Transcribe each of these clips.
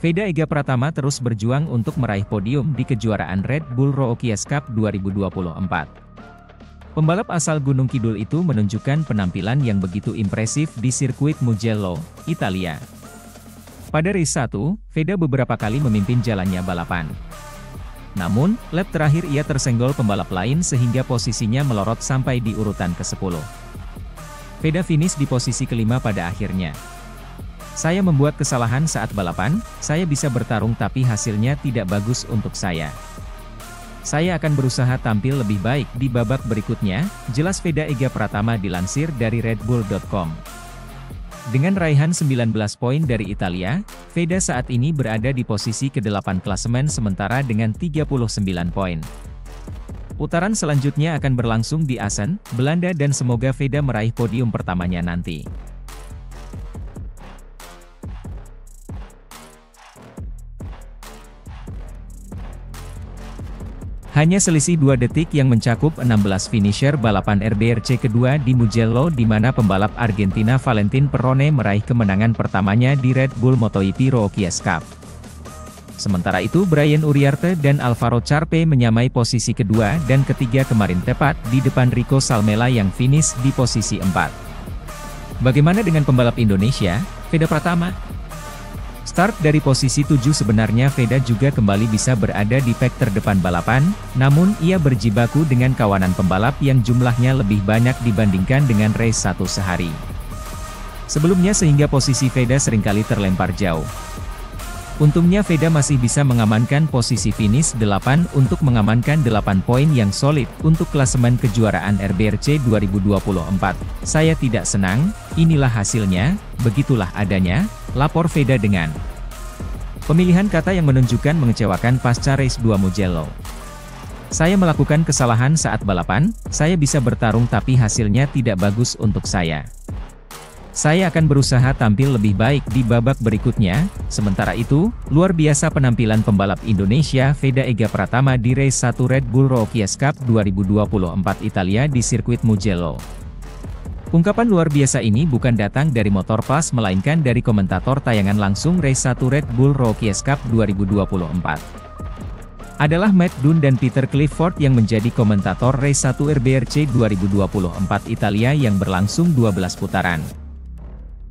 Veda Ega Pratama terus berjuang untuk meraih podium di kejuaraan Red Bull Rookies Cup 2024. Pembalap asal Gunung Kidul itu menunjukkan penampilan yang begitu impresif di sirkuit Mugello, Italia. Pada race 1, Veda beberapa kali memimpin jalannya balapan. Namun, lap terakhir ia tersenggol pembalap lain sehingga posisinya melorot sampai di urutan ke-10. Veda finish di posisi kelima pada akhirnya. Saya membuat kesalahan saat balapan, saya bisa bertarung tapi hasilnya tidak bagus untuk saya. Saya akan berusaha tampil lebih baik di babak berikutnya, jelas Veda Ega Pratama dilansir dari redbull.com. Dengan raihan 19 poin dari Italia, Veda saat ini berada di posisi ke-8 klasemen sementara dengan 39 poin. Putaran selanjutnya akan berlangsung di Assen, Belanda dan semoga Veda meraih podium pertamanya nanti. Hanya selisih 2 detik yang mencakup 16 finisher balapan RBRC kedua di Mugello di mana pembalap Argentina Valentin Perrone meraih kemenangan pertamanya di Red Bull MotoGP Rookies Cup. Sementara itu Brian Uriarte dan Alvaro Charpe menyamai posisi kedua dan ketiga kemarin tepat di depan Rico Salmela yang finish di posisi 4. Bagaimana dengan pembalap Indonesia, Veda Pratama? Start dari posisi 7 sebenarnya Veda juga kembali bisa berada di pack terdepan balapan, namun ia berjibaku dengan kawanan pembalap yang jumlahnya lebih banyak dibandingkan dengan race 1 sehari sebelumnya sehingga posisi Veda seringkali terlempar jauh. Untungnya Veda masih bisa mengamankan posisi finish 8 untuk mengamankan 8 poin yang solid untuk klasemen kejuaraan RBRC 2024. Saya tidak senang, inilah hasilnya, begitulah adanya, lapor Veda dengan pemilihan kata yang menunjukkan mengecewakan pasca race 2 Mugello. Saya melakukan kesalahan saat balapan, saya bisa bertarung tapi hasilnya tidak bagus untuk saya. Saya akan berusaha tampil lebih baik di babak berikutnya. Sementara itu, luar biasa penampilan pembalap Indonesia Veda Ega Pratama di race 1 Red Bull Rookies Cup 2024 Italia di sirkuit Mugello. Ungkapan luar biasa ini bukan datang dari Motor Plus melainkan dari komentator tayangan langsung race 1 Red Bull Rookies Cup 2024. Adalah Matt Dunn dan Peter Clifford yang menjadi komentator race 1 RBRC 2024 Italia yang berlangsung 12 putaran.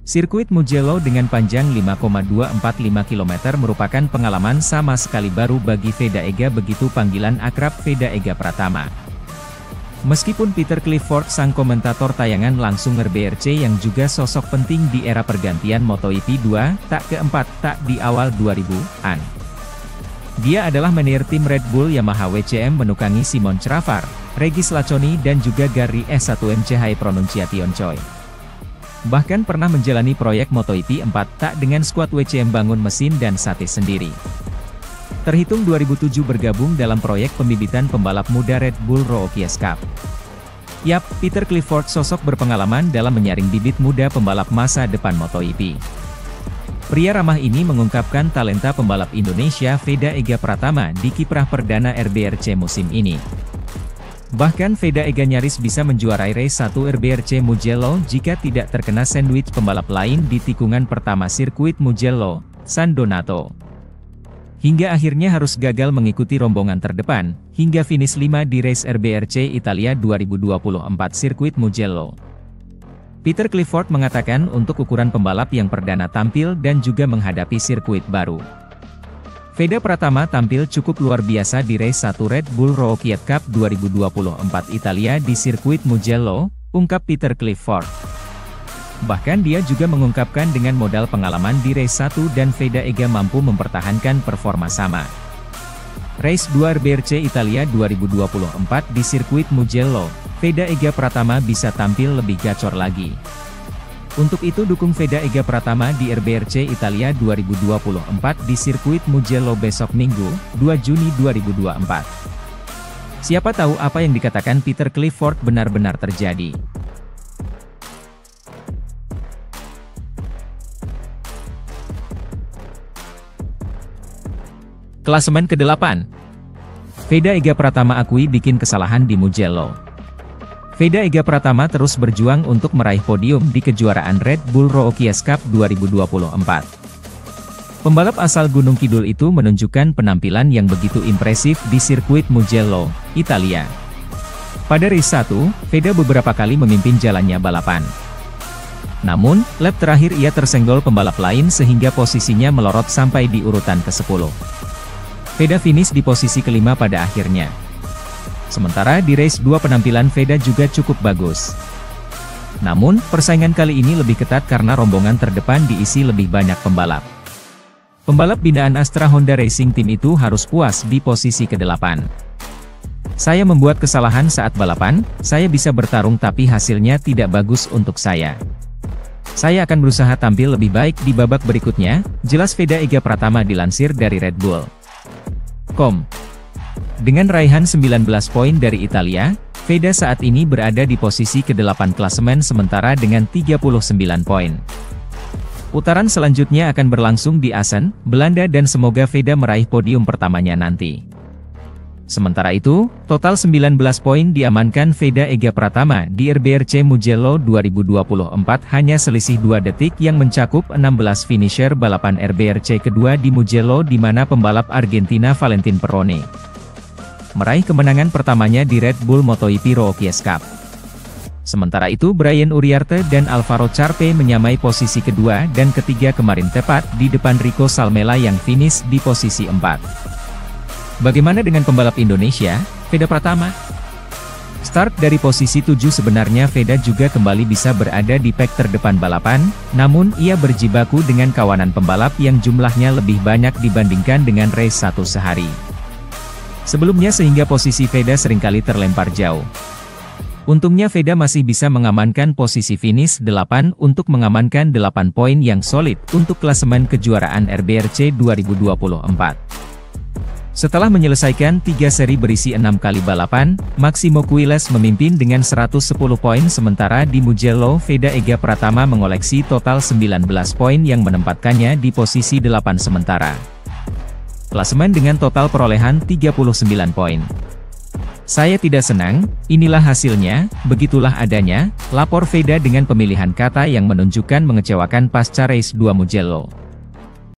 Sirkuit Mugello dengan panjang 5,245 km merupakan pengalaman sama sekali baru bagi Veda Ega, begitu panggilan akrab Veda Ega Pratama. Meskipun Peter Clifford sang komentator tayangan langsung RBRC yang juga sosok penting di era pergantian MotoGP 2, tak keempat, tak di awal 2000-an. Dia adalah manajer tim Red Bull Yamaha WCM menukangi Simon Cravar, Regis Laconi dan juga Gary S1MC High Pronunciation Choi. Bahkan pernah menjalani proyek MotoGP 4 tak dengan skuad WCM bangun mesin dan sate sendiri. Terhitung 2007 bergabung dalam proyek pembibitan pembalap muda Red Bull Rookies Cup. Yap, Peter Clifford sosok berpengalaman dalam menyaring bibit muda pembalap masa depan MotoGP. Pria ramah ini mengungkapkan talenta pembalap Indonesia Veda Ega Pratama di kiprah perdana RBRC musim ini. Bahkan Veda Ega nyaris bisa menjuarai race 1 RBRC Mugello jika tidak terkena sandwich pembalap lain di tikungan pertama sirkuit Mugello, San Donato. Hingga akhirnya harus gagal mengikuti rombongan terdepan, hingga finish 5 di race RBRC Italia 2024 sirkuit Mugello. Peter Clifford mengatakan untuk ukuran pembalap yang perdana tampil dan juga menghadapi sirkuit baru, Veda Pratama tampil cukup luar biasa di race 1 Red Bull Rookies Cup 2024 Italia di sirkuit Mugello, ungkap Peter Clifford. Bahkan dia juga mengungkapkan dengan modal pengalaman di race 1 dan Veda Ega mampu mempertahankan performa sama. Race 2 RBRC Italia 2024 di sirkuit Mugello, Veda Ega Pratama bisa tampil lebih gacor lagi. Untuk itu dukung Veda Ega Pratama di RBRC Italia 2024 di sirkuit Mugello besok Minggu, 2 Juni 2024. Siapa tahu apa yang dikatakan Peter Clifford benar-benar terjadi. Klasemen ke-8. Veda Ega Pratama akui bikin kesalahan di Mugello. Veda Ega Pratama terus berjuang untuk meraih podium di kejuaraan Red Bull Rookies Cup 2024. Pembalap asal Gunung Kidul itu menunjukkan penampilan yang begitu impresif di sirkuit Mugello, Italia. Pada race 1, Veda beberapa kali memimpin jalannya balapan. Namun, lap terakhir ia tersenggol pembalap lain sehingga posisinya melorot sampai di urutan ke-10. Veda finish di posisi kelima pada akhirnya. Sementara di race 2 penampilan Veda juga cukup bagus. Namun, persaingan kali ini lebih ketat karena rombongan terdepan diisi lebih banyak pembalap. Pembalap binaan Astra Honda Racing Team itu harus puas di posisi ke-8. Saya membuat kesalahan saat balapan, saya bisa bertarung tapi hasilnya tidak bagus untuk saya. Saya akan berusaha tampil lebih baik di babak berikutnya, jelas Veda Ega Pratama dilansir dari Red Bull.com. Dengan raihan 19 poin dari Italia, Veda saat ini berada di posisi ke-8 klasemen sementara dengan 39 poin. Putaran selanjutnya akan berlangsung di Assen, Belanda dan semoga Veda meraih podium pertamanya nanti. Sementara itu, total 19 poin diamankan Veda Ega Pratama di RBRC Mugello 2024 hanya selisih 2 detik yang mencakup 16 finisher balapan RBRC kedua di Mugello di mana pembalap Argentina Valentin Perrone meraih kemenangan pertamanya di Red Bull MotoGP Rookies Cup. Sementara itu Brian Uriarte dan Alvaro Carpe menyamai posisi kedua dan ketiga kemarin tepat di depan Rico Salmela yang finish di posisi 4. Bagaimana dengan pembalap Indonesia, Veda Pratama? Start dari posisi 7 sebenarnya Veda juga kembali bisa berada di pack terdepan balapan, namun ia berjibaku dengan kawanan pembalap yang jumlahnya lebih banyak dibandingkan dengan race 1 sehari sebelumnya sehingga posisi Veda seringkali terlempar jauh. Untungnya Veda masih bisa mengamankan posisi finish 8 untuk mengamankan 8 poin yang solid untuk klasemen kejuaraan RBRC 2024. Setelah menyelesaikan 3 seri berisi 6 kali balapan, Maximo Quiles memimpin dengan 110 poin sementara di Mugello Veda Ega Pratama mengoleksi total 19 poin yang menempatkannya di posisi 8 sementara. Klasemen dengan total perolehan 39 poin. Saya tidak senang, inilah hasilnya, begitulah adanya, lapor Veda dengan pemilihan kata yang menunjukkan mengecewakan pasca race 2 Mugello.